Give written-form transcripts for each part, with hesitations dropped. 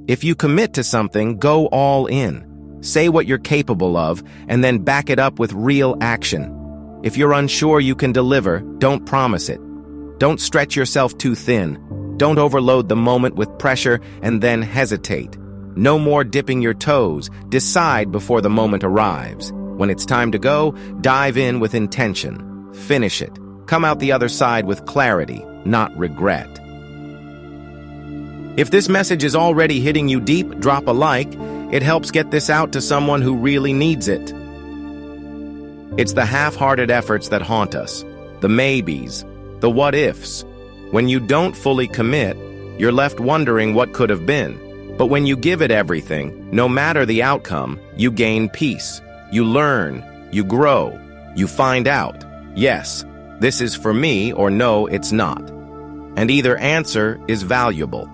If you commit to something, go all in. Say what you're capable of, and then back it up with real action. If you're unsure you can deliver, don't promise it. Don't stretch yourself too thin. Don't overload the moment with pressure and then hesitate. No more dipping your toes. Decide before the moment arrives. When it's time to go, dive in with intention. Finish it. Come out the other side with clarity, not regret. If this message is already hitting you deep, drop a like. It helps get this out to someone who really needs it. It's the half-hearted efforts that haunt us, the maybes, the what-ifs. When you don't fully commit, you're left wondering what could have been. But when you give it everything, no matter the outcome, you gain peace. You learn, you grow, you find out, yes, this is for me, or no, it's not. And either answer is valuable.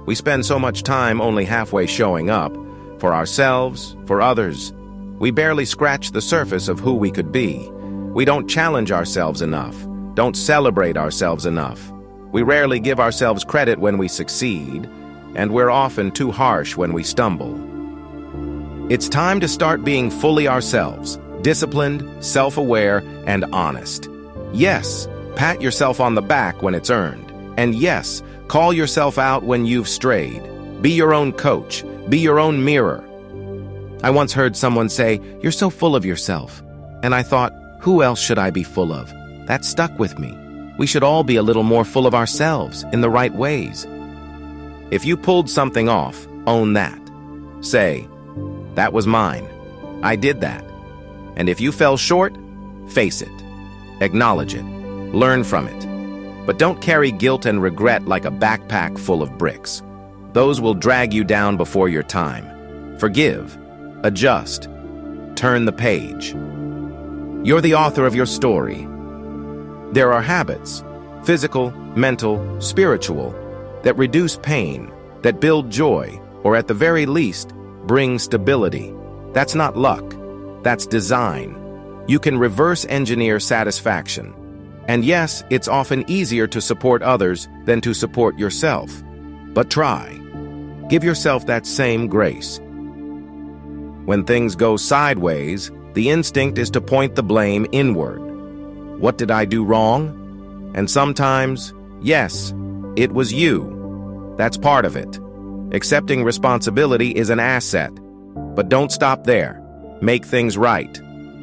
We spend so much time only halfway showing up, for ourselves, for others. We barely scratch the surface of who we could be. We don't challenge ourselves enough, don't celebrate ourselves enough. We rarely give ourselves credit when we succeed, and we're often too harsh when we stumble. It's time to start being fully ourselves, disciplined, self-aware, and honest. Yes, pat yourself on the back when it's earned. And yes, call yourself out when you've strayed. Be your own coach. Be your own mirror. I once heard someone say, "You're so full of yourself." And I thought, who else should I be full of? That stuck with me. We should all be a little more full of ourselves in the right ways. If you pulled something off, own that. Say, that was mine. I did that. And if you fell short, face it. Acknowledge it. Learn from it. But don't carry guilt and regret like a backpack full of bricks. Those will drag you down before your time. Forgive. Adjust. Turn the page. You're the author of your story. There are habits, physical, mental, spiritual, that reduce pain, that build joy, or at the very least, bring stability. That's not luck. That's design. You can reverse engineer satisfaction. And yes, it's often easier to support others than to support yourself. But try. Give yourself that same grace. When things go sideways, the instinct is to point the blame inward. What did I do wrong? And sometimes, yes, it was you. That's part of it. Accepting responsibility is an asset. But don't stop there. Make things right.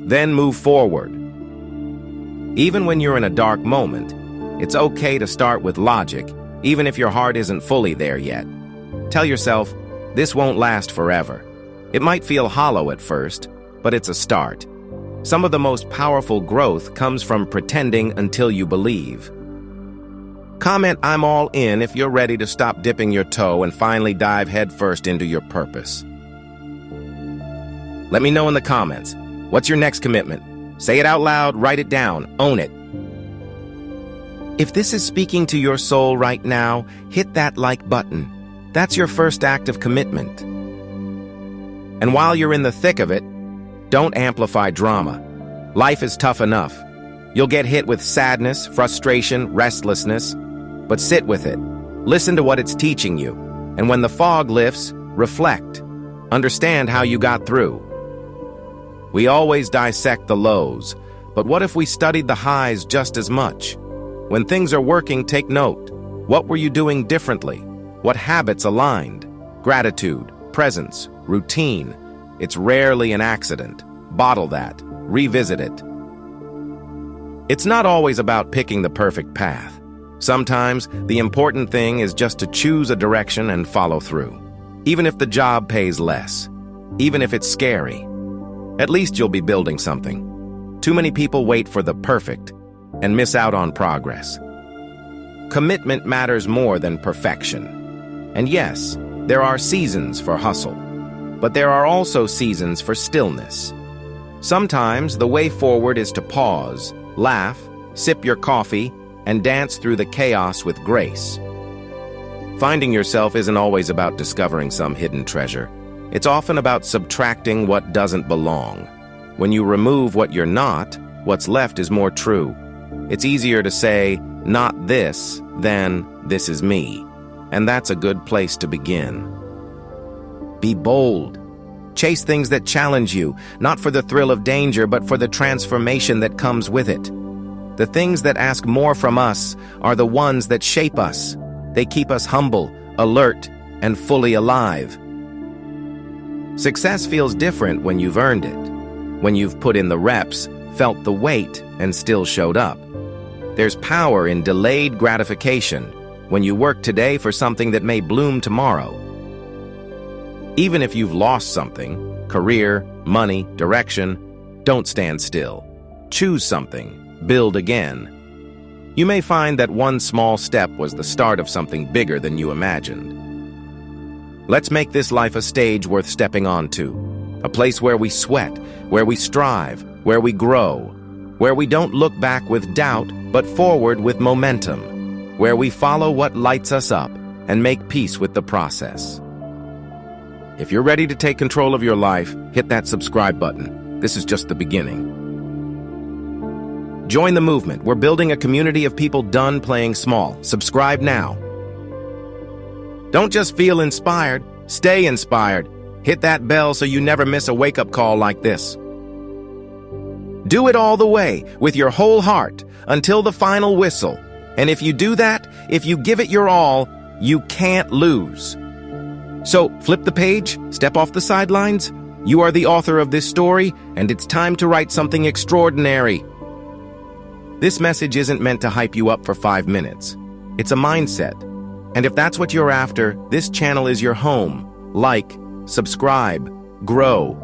Then move forward. Even when you're in a dark moment, it's okay to start with logic, even if your heart isn't fully there yet. Tell yourself, this won't last forever. It might feel hollow at first, but it's a start. Some of the most powerful growth comes from pretending until you believe. Comment "I'm all in" if you're ready to stop dipping your toe and finally dive headfirst into your purpose. Let me know in the comments. What's your next commitment? Say it out loud, write it down, own it. If this is speaking to your soul right now, hit that like button. That's your first act of commitment. And while you're in the thick of it, don't amplify drama. Life is tough enough. You'll get hit with sadness, frustration, restlessness, but sit with it. Listen to what it's teaching you. And when the fog lifts, reflect. Understand how you got through. We always dissect the lows, but what if we studied the highs just as much? When things are working, take note. What were you doing differently? What habits aligned? Gratitude, presence, routine. It's rarely an accident. Bottle that. Revisit it. It's not always about picking the perfect path. Sometimes the important thing is just to choose a direction and follow through. Even if the job pays less. Even if it's scary. At least you'll be building something. Too many people wait for the perfect and miss out on progress. Commitment matters more than perfection. And yes, there are seasons for hustle, but there are also seasons for stillness. Sometimes the way forward is to pause, laugh, sip your coffee, and dance through the chaos with grace. Finding yourself isn't always about discovering some hidden treasure. It's often about subtracting what doesn't belong. When you remove what you're not, what's left is more true. It's easier to say, not this, than this is me. and that's a good place to begin. Be bold. Chase things that challenge you, not for the thrill of danger, but for the transformation that comes with it. The things that ask more from us are the ones that shape us. They keep us humble, alert, and fully alive. Success feels different when you've earned it, when you've put in the reps, felt the weight, and still showed up. There's power in delayed gratification, when you work today for something that may bloom tomorrow. Even if you've lost something, career, money, direction, don't stand still. Choose something, build again. You may find that one small step was the start of something bigger than you imagined. Let's make this life a stage worth stepping onto, a place where we sweat, where we strive, where we grow, where we don't look back with doubt, but forward with momentum, where we follow what lights us up and make peace with the process. If you're ready to take control of your life, hit that subscribe button. This is just the beginning. Join the movement. We're building a community of people done playing small. Subscribe now. Don't just feel inspired, stay inspired. Hit that bell so you never miss a wake-up call like this. Do it all the way, with your whole heart, until the final whistle. And if you do that, if you give it your all, you can't lose. So, flip the page, step off the sidelines. You are the author of this story, and it's time to write something extraordinary. This message isn't meant to hype you up for 5 minutes. It's a mindset. And if that's what you're after, this channel is your home. Like, subscribe, grow,